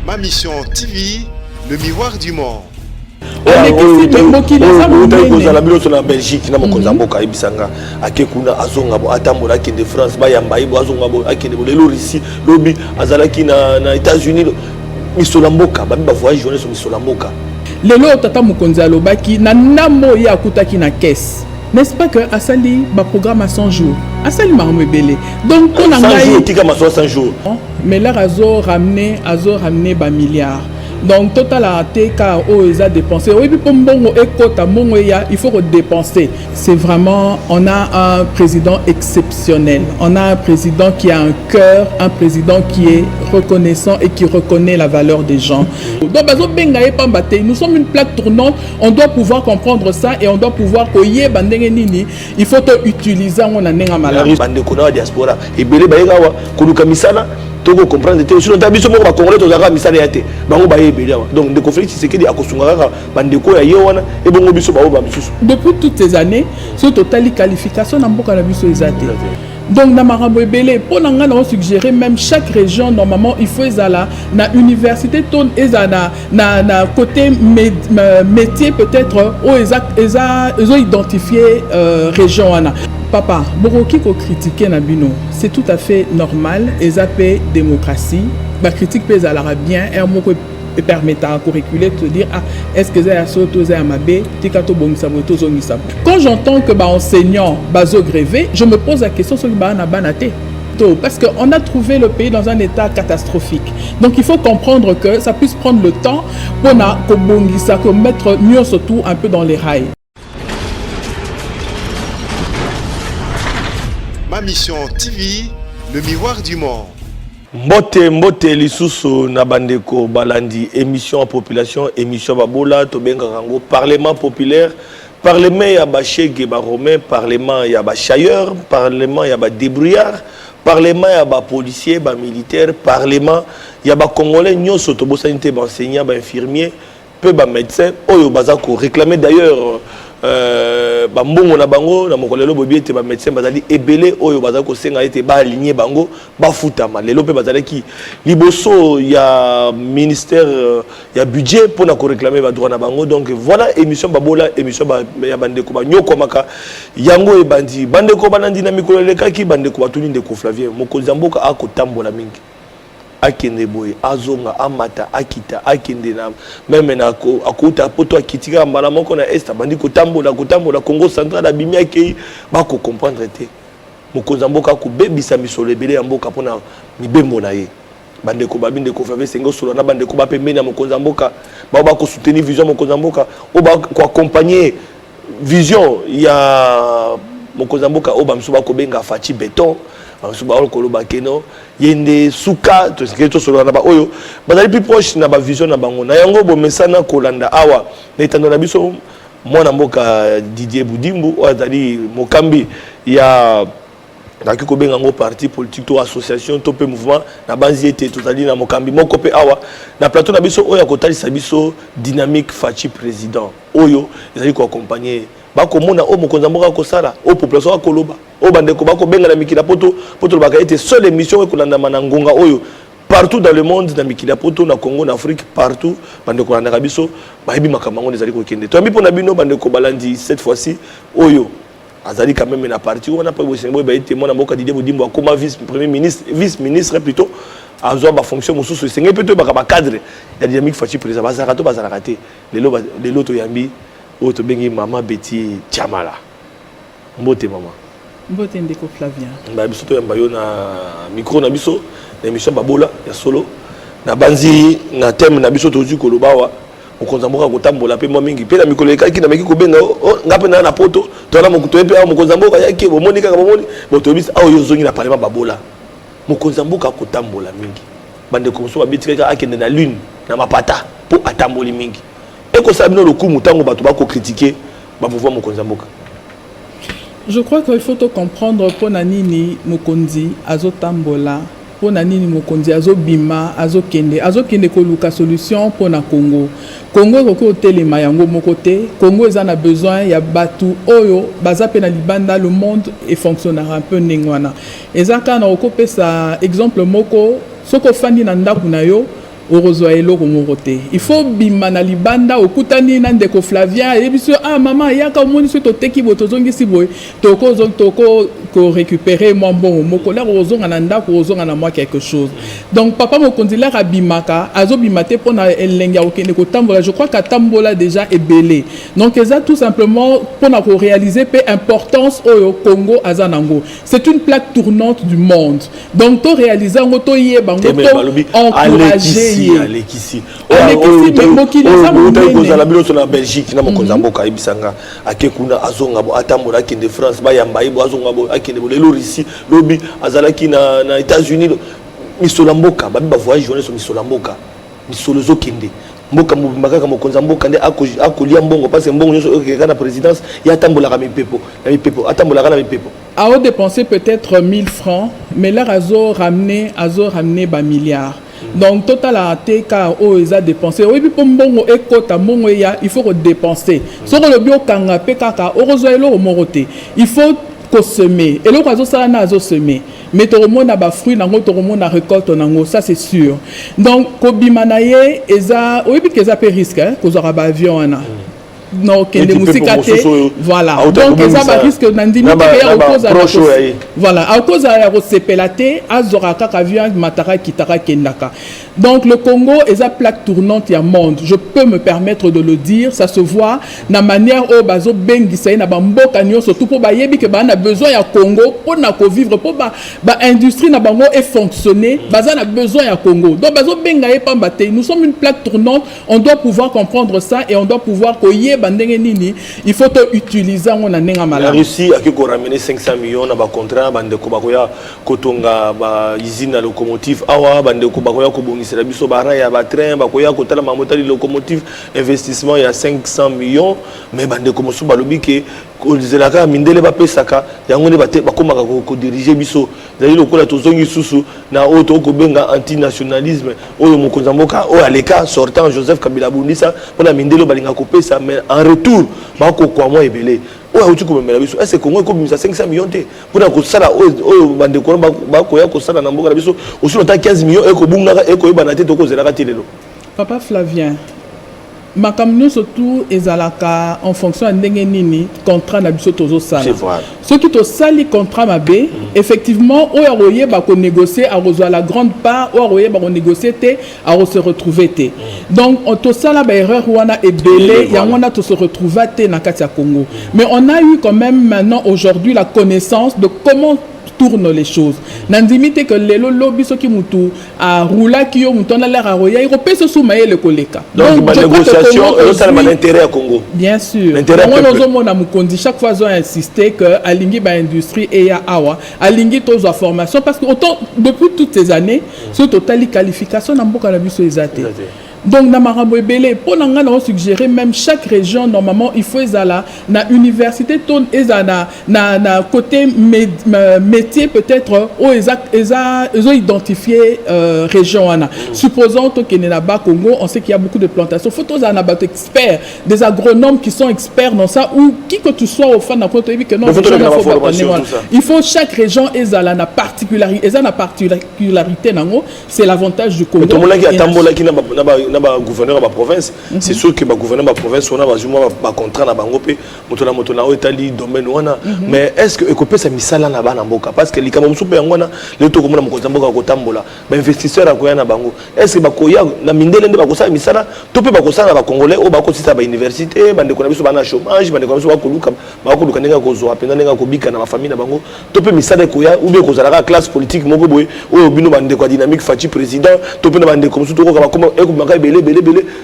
Ma mission TV, le miroir du monde. Na Belgique na mokonzamboka ibisanga akekuna azonga bo atambola akende France bayamba ibo azonga bo akende bo lelo Russie lobi azalaki na États-Unis misolamboka babi ba voyage journée sur misolamboka lelo tata mokonzi alobaki na namo ya kutaki na caisse. N'est-ce pas que Asali ba programme à 100 jours. Asali marmo belé. Donc on a 100 jours tika ma 100 jours. Mais là azo ramené ba milliards. Donc total a été car ils a dépensé. Oui, pour mbongo ekota mbongo ya, il faut dépenser. C'est vraiment, on a un président exceptionnel. On a un président qui a un cœur, un président qui est reconnaissant et qui reconnaît la valeur des gens. Donc bazo benga e pambate, nous sommes une plaque tournante, on doit pouvoir comprendre ça et on doit pouvoir koye bandenge nini, il faut utiliser on a nenga malari. Bande kona diaspora et belé baïga wa kuluka misala. Togo comprendre te sur tabiso mo ba congolais to zaka misala yate bango ba yebeli donc de conflit c'est que di akosunga bandeko ya yewana et bongo biso ba oba misusu depuis toutes ces années ce total qualification na mboka na biso ezate donc na marambo ebele pour nga na suggérer même chaque région normalement il faut ezala na université ton ezana na côté métier peut-être o ezo identifier région wana. Papa, Boroki ko critiquer na bino, c'est tout à fait normal. Ezapé démocratie, ba critique pèse à l'arabe bien, et moko permettant à curriculer de dire ah est-ce que ça soto za mabe tikato bongisaboto zongisabo. Quand j'entends que ba enseignant bazo grévé, je me pose la question sur le ba na banate. Parce qu'on a trouvé le pays dans un état catastrophique. Donc il faut comprendre que ça puisse prendre le temps pour mettre mieux surtout un peu dans les rails. Ma mission TV, le miroir du monde. Mbote lisusu na bandeko balandi émission en population émission babola to benga rango parlement populaire parlement ya ba chege ba romain parlement ya ba chailleur parlement ya ba débrouillard parlement ya ba policier ba militaire parlement ya ba congolais nyoso to bosanité ba enseignant ba infirmier peu ba médecin oyo bazako réclamer d'ailleurs bambongo na bango na mokolelo bobiete ba médecin bazali ebele oyo bazako senga ete ba aligner bango ba futama lelo pe bazali ki liboso ya ministère ya budget pour na ko réclamer ba droit na bango. Donc voilà émission babola émission ya bandeko ba nyoko maka yango e bandi bandeko banandi na mikolo lekaki bandeko batuni ndeko Flavien mokonzi mboka akotambola mingi akende boye azonga amata akita akende na même na akuta poto akitika mbala moko na est bandi kotambola Congo central abimi akei ba ko comprendre te mokonzi mboka ko bebisa misolo ebele ya mboka pona mibembo na ye bandeko babinde ko faveur sengo solo na bandeko ba pembeni na mokonzi mboka ba ko soutenir vision mokonzi mboka o ba ko accompagner vision ya mokonzi mboka o ba msuba ko benga Fachi Beton suba koloba keno yende suka to seketo solo na ba oyo bazali plus proche na ba vision na bango na yango bo mesana kolanda awa na itando na biso mwana mboka Didier Budimbu azali mokambi ya daki ko benga ngo parti politique to association to pe mouvement na banzi ete tozali na mokambi moko pe awa na plateau na biso oyo akotalisa biso dynamique Fachi président oyo ezali ko accompagner bako mona o mokonzi mboka ko sala o population akoloba o bandeko bako benga na mikila poto baka ete seule émission ko landa manangonga oyo partout dans le monde na mikila poto na Congo na Afrique partout bandeko landa kabiso bayibi makamango ezali ko kende to mbi pona bino bandeko balandi cette fois-ci oyo azali quand même na parti on a pas bosengo ba ete mona mboka Didier Budimbu akoma vice ministre plutôt azo ba fonction mususu sengi plutôt ba cadre ya dynamique Fachi président bazara to bazara raté lelo to yambi o to bengi mama Betty Chamala mbote mama mbote ndeko Flavien ba biso to yamba yo na micro na biso na émission babola ya solo na banzi na thème na biso tozu kolobawa mokonzi mboka kotambola pe mo mingi pe na mikolo ekaki na meki ko benga ngape na poto to na mokuto pe mokonzi mboka yake bomoni kaka bomoni boto bisa ayo yozongi na parlement babola mokonzi mboka kotambola mingi bande ko so babitika akende na lune na mapata po atamboli mingi eko sabino lokumu tango bato bako critiquer ba pouvoir mokonzi mboka. Je crois qu'il faut comprendre pour nanini mokonzi azotambola pour nanini mokonzi azobima azokende ko luka solution pour na Congo ko telema yango mokote Congo ezana besoin ya batu oyo bazape na libanda le monde et fonctionnera un peu ningwana ezaka na okopesa exemple moko soko fandi na ndaku na yo orozoelo komorote. Il faut bimana libanda okutani na ndeko Flavien et biso ah maman yaka omoni so to teki botozongi siboy toko ko récupérer moi bon mokola ozonga na ndako ozonga na moi quelque chose. Donc papa mokondila ka bimaka azo bimate pona elenga okende ko tambola. Je crois qu'à tambola déjà est belé. Donc ça tout simplement pona ko réaliser peu importance au Congo azanango. C'est une plaque tournante du monde. Donc to réaliser ngo to yeba ngo to encourager Alekisi la biloso na Belgique na mokonza mboka ibisanga akekuna azonga bo atambola kende France ba yamba ibo azonga bo akende bo lelo Russie lobi azalaki na États-Unis misolo mboka ba voyage journée sur misolo mboka misolo zo kende mboka mbaka mokonza mboka nde akolia mbongo parce que mbongo nyoso okeka na présidence ya tambola ka mipepo atambola ka na mipepo a dépensé peut-être 1000 francs mais là azo ramené ba milliards. Donc total a été car ils dépensé oui puis pour mbongo ekota mbongo ya il faut dépenser so ko le bio kanga pe kaka orozoelo morote il faut semer et le oiseau ça na azo semer mais to remona ba fruit nango to remona récolte nango ça c'est sûr. Donc kobimanaye eza oui puis que ça peut risque ko zora ba avion na non kende musikate voilà donc ça va risque nandimi te ya cause voilà à cause ya sepelate azora kaka avion matara kitaka kendaka. Donc le Congo est une plaque tournante ya monde. Je peux me permettre de le dire, ça se voit na manière au bazo bengisa na bamboka nyo surtout pour ba yebi que ba na besoin ya Congo pour na ko vivre pour ba industrie na bango et fonctionner, baza na besoin ya Congo. Donc bazo benga e pambate, nous sommes une plaque tournante, on doit pouvoir comprendre ça et on doit pouvoir koye bandenge nini, il faut utiliser on na nenga mala. La Russie a ko ramener 500 millions na ba contrat bande ko bakoya kotonga ba usine na locomotive awa bande ko bakoya ko c'est la biso bara ya ba train ba koya ko tala mamotali locomotive investissement il y a 500 millions mais bande ko mosu balobi ke ko zelaka mindele ba pesaka yango ne ba komaka ko diriger biso dali lokola tozongi susu na auto ko benga antinationalisme oyo mokonza mboka o aleka sortant Joseph Kabila Bundisa pona mindele balinga ko pesa mais en retour ba ko kwa moi ebele oyo uti ko memela biso est-ce que Congo ko bimisa 500 millions te pona ko sala oyo bande ko ba ko ya ko sala na mboka biso osu nta 15 millions eko bungaka eko ibana te to ko zelaka te lelo. Papa Flavien makamno surtout ezalaka en fonction de ndenge nini contrat na biso tozo sala. Ce qui to sali contrat mabe effectivement oya roye ba ko négocier a rejoindre la grande part oya roye ba ko négocier te a se retrouver te. Donc on to sala ba erreur wana ebele ya wana to se retrouver te na kati ya Congo. Mais on a eu quand même maintenant aujourd'hui la connaissance de comment tourne les choses. Nandimite que les lobby ce qui mutu a roula qui yo mutona l'air à roya il repose sous maïe le coleka. Donc la négociation ça a l'intérêt à Congo. Bien sûr. Moi nous avons na mukondi chaque fois on insisté que alingi ba industrie et ya awa alingi tous la formation parce que autant depuis toutes ces années ce total qualification na mboka na biso ezate. Donc na marambo ebele pour nanga na suggérer même chaque région normalement il faut ezala na université ton ezana na côté métier peut-être o ils ont identifié région ana supposons que na ba Congo on sait qu'il y a beaucoup de plantations faut tous ana ba experts des agronomes qui sont experts dans ça ou qui que tu sois au fin na côté que non il faut chaque région ezala na particularité nango c'est l'avantage du Congo na ba gouverneur ba province c'est sûr que ba gouverneur ba province on a ba contrat na bango pe moto na otali domaine wana mais est-ce que ekopé ça misala na ba na mboka parce que likama musupe yangwana le to komona mokonza mboka ko tambola ba investisseur akoya na bango est-ce que ba koya na mindele nde ba ko sa misala to pe ba ko sa ba congolais o ba ko sisa ba université bande ko na biso ba na chômage bande ko na biso ba ko luka ndenga ko zo apenda ndenga ko bika na ba famille na bango to pe misala koya ou bien ko zalaka classe politique moko boye o bino bande ko dynamique faci président to pe na bande ko musu to ko ba ko belé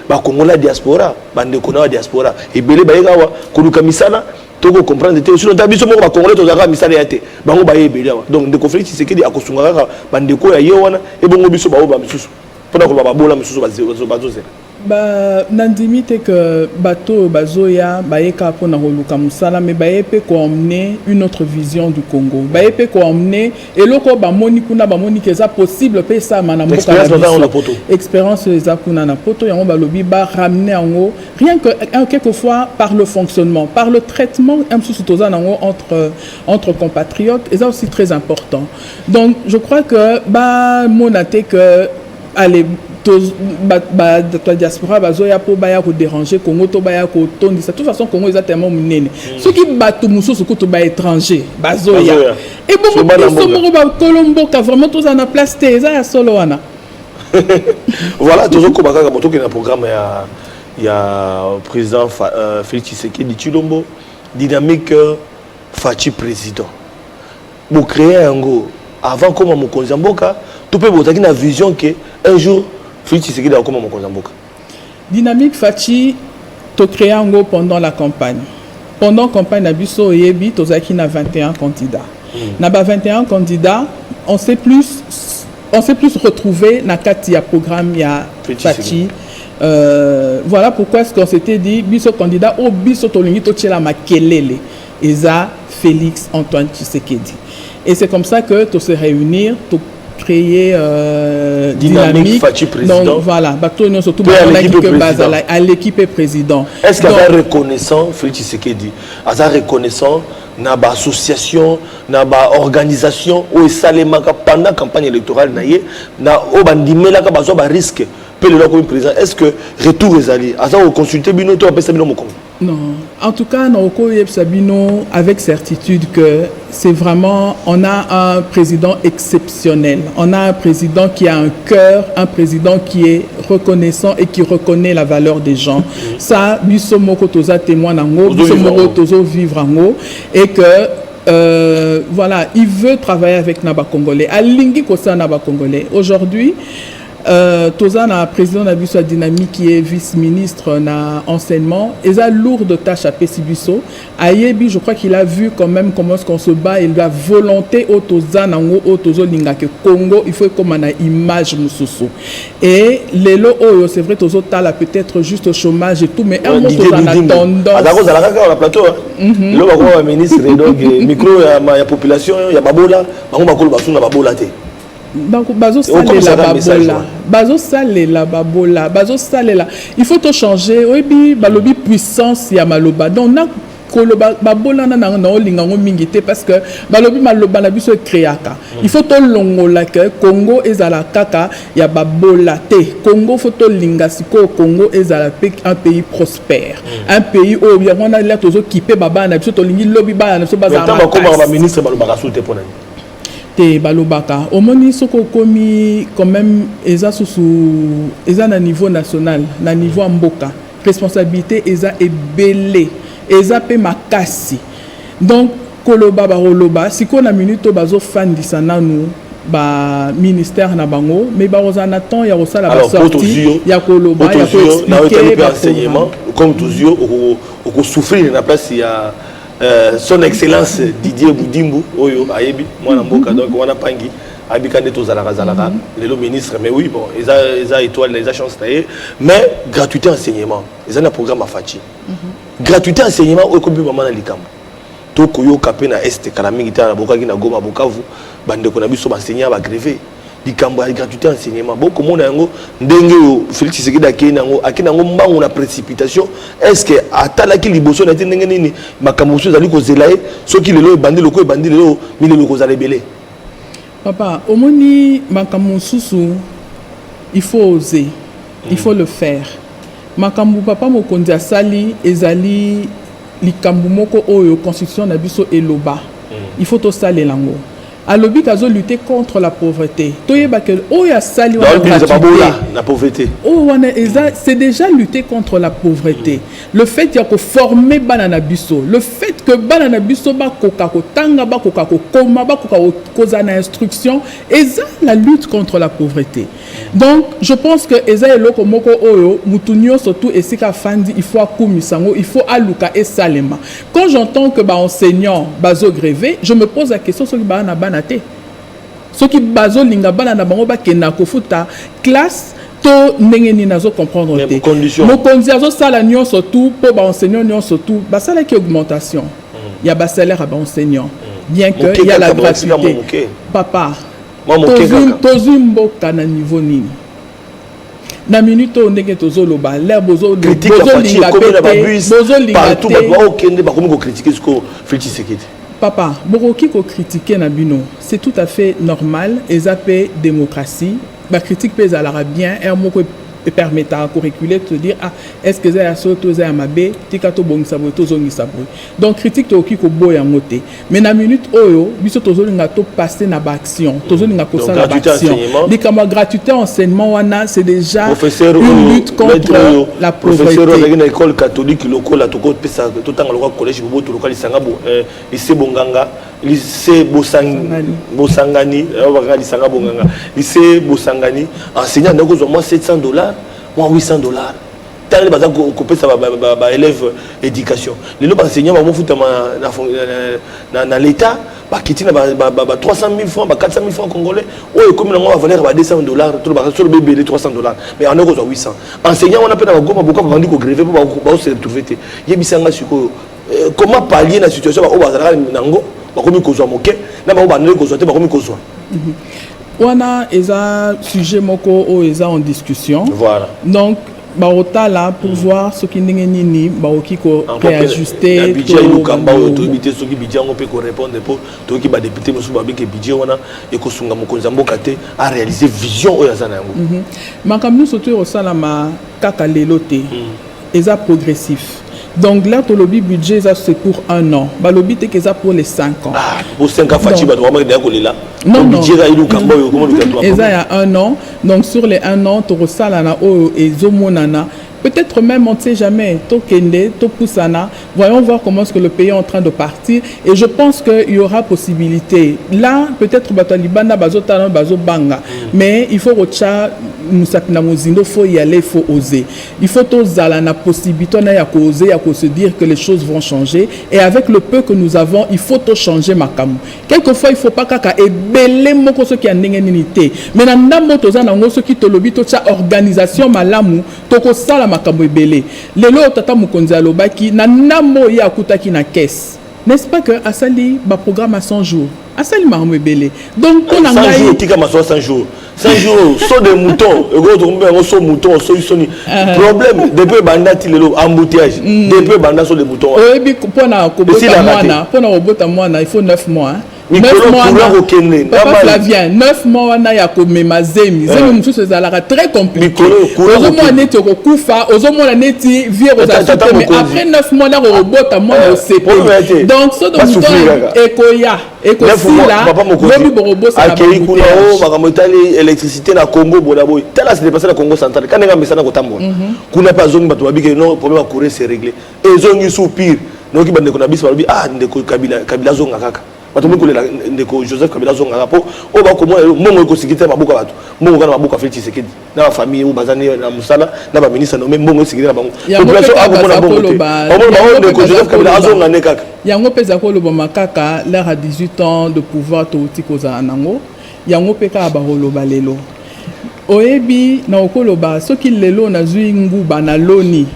ba Congola diaspora bande ko na diaspora et belé ba yekawa ko luka misala to ko comprendre te sur ta biso moko ba Congolais to zaka misala yate bango ba yebele donc de conflit c'est que di akosunga kaka bande ko ya yewana e bongo biso ba oba misusu pona ko ba bola misusu ba zo ba nandimite que bateau bazoya baeka pona holuka musala mais baepe ko emmener une autre vision du Congo baepe ko emmener eloko ba moni kuna ba moni que ça possible pe ça mana mboka expérience za kuna na poto yango ba lobi ba ramener en rien que quelquefois par le fonctionnement par le traitement entre compatriotes et ça aussi très important donc je crois que ba monate que allez la diaspora bazoya po baya ko déranger Congo to baya ko tondisa de toute façon Congo est tellement munene ceux qui batu mususu ko to ba étranger bazoya et bon biso ba Colombo ka vraiment tous en place te za ya solo wana voilà toujours ko baka moto ki na programme ya président Félix Tshisekedi Tshilombo dynamique Fachi président pour créer un go avant comme mokonzi mboka tu peux boter une vision que un jour Félix Tshisekedi a comme mokonzi mboka dynamique Fachi to créer un go pendant la campagne pendant campagne na biso yebi tozaki na 21 candidats na ba 21 candidats on s'est plus retrouvé na kati ya programme ya Fachi voilà pourquoi est-ce qu'on s'était dit biso candidat au biso tolingi to tshela makelele eza Félix Antoine Tshisekedi. Et c'est comme ça que tu se réunir, tu créer dynamique. Donc voilà, surtout à l'équipe président. Est-ce qu'il y a reconnaissant Félix Tshisekedi, il y a reconnaissant na ba association, na ba organisation où salema pendant la campagne électorale na obandimela ka bazo ba risque pe le comme président. Est-ce que retour est allé à ça au consulter bino to apesa bino mokongo? Non, en tout cas, Sabino avec certitude que c'est vraiment, on a un président exceptionnel. On a un président qui a un cœur, un président qui est reconnaissant et qui reconnaît la valeur des gens. Ça, Bissomoko Toza témoin nango, Bissomoko Tozo vivre nango, et que voilà, il veut travailler avec Naba Congolais. Alingi Kosa Naba Congolais. Aujourd'hui, Toza na président na biso dynamique qui est vice-ministre na enseignement et ça lourde tâche à Pesibiso ayebi je crois qu'il a vu quand même comment est-ce qu'on se bat il a volonté au Toza nango au Tozo linga que Congo il faut comme na image mususu et lelo oyo c'est vrai Tozo tala peut-être juste au chômage et tout mais un mot Toza na tendance alors on a la plateau le ba ministre donc micro ya population ya babola bango bakolo basuna babola te. Donc, il faut tout changer. Oui, balobi puissance ya maloba. Donc, na koloba babola na olingango mingite parce que balobi maloba na biso créaka. Il faut to longola que Congo ezala kaka ya babola te. Congo faut to lingasiko Congo ezala un pays prospère. Un pays où bien on a l'air tozo kipe baba na biso to lingi lobi ba na biso bazala. Tant comme ba ministre baloba souté pour te balobaka omoni soko komi quand même eza na niveau national na niveau mboka responsabilité eza ebele eza pe makasi donc koloba baroloba siko na minute bazo fandisa nanu ba ministère na bango mais ba ozana temps ya osala ba sortie ya koloba ya ko expliquer enseignement comme toujours au souffrir na place ya son excellence Didier Boudimbu oyo ayebi mwana mboka donc wana pangi abikande to zalaka le ministre mais oui bon ils a étoile les a chance mais gratuité enseignement ils ont un programme à Fachi gratuité enseignement au kombi mama na likambo to koyo kapé na est kala mingi ta na bokaki na Goma Bukavu bande ko na biso ba enseignant ba grévé likambo ya gratuité enseignement beaucoup monde yango ndenge yo Félix Tshisekedi akina ngo mbango na précipitation est-ce que atalaki liboso na ndenge nini makambo so zali ko zelaye soki lelo bandi loko bandi lelo milelo ko zala belé papa omoni makambo susu il faut oser il faut le faire makambo papa mokonzi asali ezali likambo moko oyo constitution na biso eloba il faut to saler lango alobi kazo lutter contre la pauvreté toyeba que oya sali la pauvreté c'est déjà lutter contre la pauvreté le fait qu'il y a que former banana biso le fait que banana biso ba koka ko tanga ba koka ko koma ba koka ko za na instruction eza la lutte contre la pauvreté donc je pense que eza eloko moko oyo mutunyo surtout esika fandi il faut akumisango il faut aluka et salema quand j'entends que ba enseignant bazo grévé je me pose la question sur ba na ceux qui bazo linga bana na bango ba kena ko futa classe to ndenge ni nazo comprendre te mo konzi azo sala nyon surtout pour ba enseignant nyon surtout ba sala qui augmentation il y a ba salaire à ba enseignant bien que il y a la gratuité papa tozu mboka na niveau nini na minute ndenge tozo loba l'air bozo linga partout ba okende ba komi ko critiquer ce que Félix Tshisekedi. Papa, beaucoup qui critiquent Nabino, c'est tout à fait normal. Ils appellent démocratie. la critique pèse à la bien et et permettre à reculer te dire ah est-ce que ça a sauté à ma b tikato bon sabo to zongi sabo donc critique to ki ko boya ngote mais na minute oyo biso to zolinga to passer na ba action to zolinga ko ça la action les comme gratuité enseignement wana c'est déjà une lutte contre la pauvreté professeur de l'école catholique lokola to ko pesa to tanga lo collège bo to lokali sangabo lycée bonganga lycée bosangani ba lisanga bonganga lycée bosangani enseignant ndako zo moi $700 moi $800 tant les bazar couper ça ba élève éducation les lots enseignants ba mo futa na l'état ba kitina ba 300 000 francs ba 400 000 francs congolais ou comme on va valeur ba $200 tout ba sur le bébé $300 mais en euros 800 enseignants on appelle ba goma beaucoup ba vandi ko gréver ba se retrouver te yebisanga siko comment pallier la situation ba o bazar nango ba komi kozwa moke na ba ba ndele kozwa te ba komi kozwa wana eza sujet moko o eza en discussion voilà donc baota là pour voir ce qui ndenge nini baoki ko réajuster budget lukamba o to bité soki budget ngo pe ko répondre pour to ki ba député musu ba bike budget wana e ko sunga mokonza mboka te a réaliser vision o yazana yango makamno soto o salama kaka lelo te eza progressif. Donc là, le budget, c'est pour 1 an. Le lobby, c'est pour les 5 ans. Ah, pour 5 ans, Fatima, tu vas me dire là. Non, non. Il y a 1 an. Donc sur les 1 an, tu reçois la et Zomonana. Peut-être même, on ne sait jamais, Tokende, Topusana, voyons voir comment est-ce que le pays est en train de partir. Et je pense qu'il y aura possibilité. Là, peut-être, Batalibana, Bazotana, Bazobanga. Mais il faut recha, il faut y aller, il faut oser. Il faut oser la possibilité, il faut oser, il faut se dire que les choses vont changer. Et avec le peu que nous avons, il faut tout changer, Makamu. Quelquefois, il ne faut pas kaka et belé moko ce qui a n'engénité. Mais dans la tozana, ce qui te lobby, toute organisation malamu, toko sala makambo ebele. Lelo tata mukonzi alobaki na namo ya kutaki na caisse. N'est-ce pas que asali ba programme à 100 jours. Asali makambo ebele. Donc on a 100 jours tika ma 100 jours. 100 jours so de mouton, ego to mbe so mouton, so soni. Problème depuis banda ti lelo embouteillage. Depuis banda so de mouton. Oyebi pona ko bota mwana, pona ko bota mwana, il faut 9 mois. 9 mois, Papa Flavien, 9 mois, il y a comme ma zemi. Zemi, c'est très compliqué. Aux mois, net au kufa, aux mois, net vie aux achetés. Mais après 9 mois, là, au robot, à moi, au CP. Donc, ce dont on est Ekoya, Ekosila, Bobi Borobo, ça va l'électricité na Congo, Bodaboy. Tel a se dépassé le Congo central. Quand on a mis ça dans le Tambo, qu'on n'a pas zone, non, problème à courir, c'est réglé. Et zone, il soupire. Donc, il y a des gens qui ah, Kabila zone à Kaka. Joseph Kabila zonga rapo o ba ko mo ko sikita mabuka batu mo ko na mabuka Félix Tshisekedi na famille ou bazani na musala na ba ministre no même mo sikita bango population ako na bongo o ba ko Joseph Kabila zonga ne kaka yango peza ko loba makaka l'air à 18 ans de pouvoir to tikoza nango yango peka ba holoba lelo oyebi na okoloba soki lelo na zui nguba na loni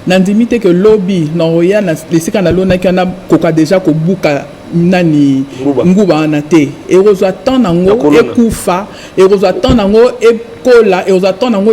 na ndimite que lobby na oya na lesika na lona ki na koka déjà ko buka nani nguba anate et aux attend nango ekufa et aux attend nango ekola et aux attend nango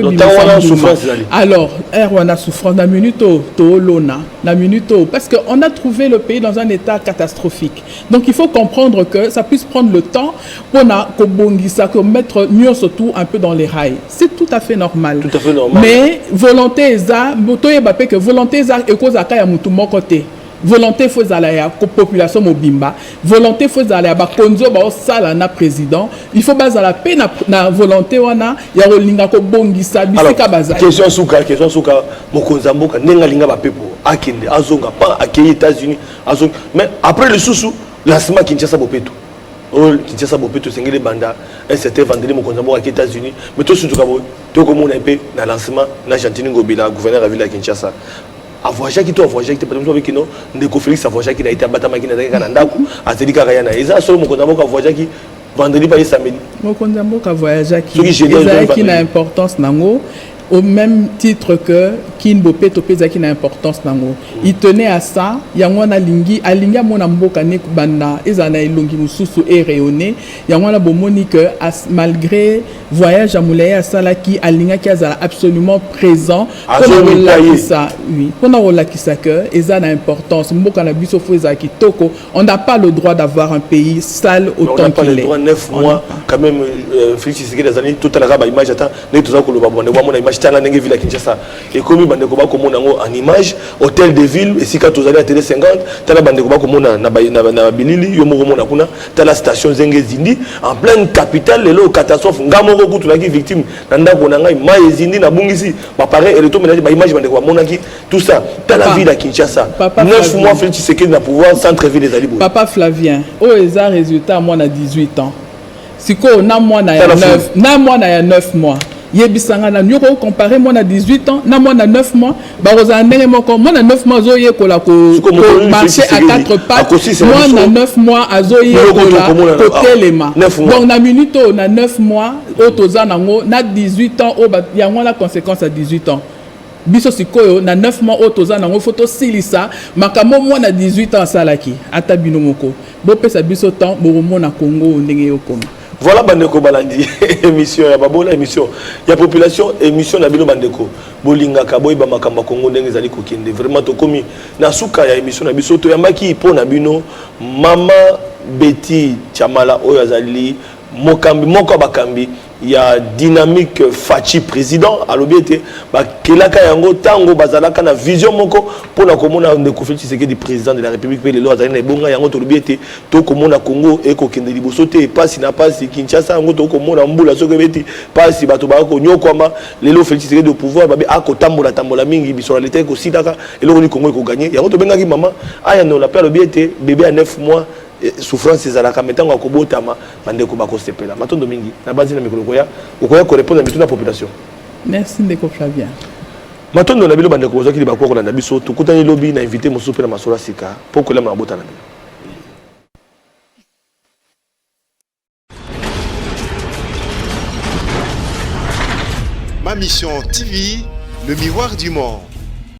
alors on a souffrance na minuto to lona na minuto parce que on a trouvé le pays dans un état catastrophique. Donc il faut comprendre que ça puisse prendre le temps pour na ko bongisa ko mettre mieux surtout un peu dans les rails. C'est tout à fait normal. Tout à fait normal. Mais volonté eza motoye bape que volonté eza ekozaka ya mutu mokote. Volonté faut aller à la population mobimba, volonté faut aller à bakonzo ba osala na président, il faut baza la paix na volonté wana ya rolinga ko bongisa bisika baza. Question suka mokonza mboka nenga linga ba pepo akende azonga pas accueillir États-Unis azonga mais après le sous lancement Kinshasa bopeto. Oh Kinshasa bopeto sengele banda un certain vendredi mokonza mboka aux États-Unis mais tout surtout kabo to ko mona pe na lancement na Gentini Ngobila gouverneur de la ville de Kinshasa. Avoyage qui toi avoyage qui peut me avec non ndeko Félix avoyage qui na été batama qui na dans ndako azeli kaka yana eza solo mokonza mboka avoyage qui vendredi pas samedi mokonza mboka voyage qui eza qui na importance nango au même titre que Kinbopé Topeza qui n'a importance nango. Il tenait à ça, yangwana lingi, alinga mona mboka ne banda, ezana ilongi mususu et rayonné, yangwana bomoni que malgré voyage à Moulaya Salaki, alinga qui a absolument présent pour ça, oui, pour la que ezana importance, mboka na biso foueza ki toko, on n'a pas le droit d'avoir un pays sale autant qu'il est. On n'a pas le droit 9 mois quand même Félix Tshisekedi des années tout à l'heure image attend les tous ko loba bonde moi image tanga ndenge ville à Kinshasa et comme bande ko ba ko mona ngo en image hôtel de ville et si ka tozali à télé 50 tala bande ko ba ko mona na bilili yo moko mona kuna tala station zenge zindi en pleine capitale lelo catastrophe ngamo ko kutu laki victime na ndako na ngai mai zindi na bungisi ba pareil et le to ménage ba image bande ko mona ki tout ça tala ville à Kinshasa 9 mois Félix Tshisekedi na pouvoir centre ville des Alibou Papa Flavien au eza résultat moi na 18 ans siko na moi na ya 9 na moi na ya 9 mois yebisanga na nyoko comparer moi na 18 ans na moi na 9 mois ba rozandenge moko moi na 9 mois zo yekola ko marcher à 4 pattes moi na 9 mois azo yekola côté lema donc na minute na 9 mois otoza nango na 18 ans o yango la conséquence à 18 ans biso sikoyo na 9 mois otoza nango photo silisa makamo moi na 18 ans salaki ata bino moko bo pesa biso temps bo mona Congo ndenge yokoma. Voilà bandeko balandi émission ya babola émission ya population émission na bino bandeko bolinga kaboy ba makamba Congo ndenge zali kokende vraiment to komi na suka ya émission na biso to yambaki po na bino mama Betty Chamala oyo azali mokambi moko bakambi ya dynamique Fachi président alobiete ba kelaka yango tango bazalaka na vision moko pona komona ndeko Félix Tshisekedi président de la République pe lelo azali na bonga yango to lobiete to komona Congo e ko kende liboso te pasi na pasi Kinshasa yango to komona mbula soko beti pasi bato ba ko nyokwama lelo Félix Tshisekedi au pouvoir babe tambola mingi biso la leta ko sidaka eloko ni Congo ko gagner yango to bengaki mama aya no la père lobiete bébé à 9 mois souffrance ezalaka metango akobotama bandeko bakosepela matondo mingi na banzi na mikolo koya okoya ko répondre à toute la population. Merci ndeko Flavien. Matondo na bilo bandeko ozaki li bakoko na biso tukutani lobby na invité mosusu na masola sika poko la mabota na bilo. Ma mission TV, le miroir du monde.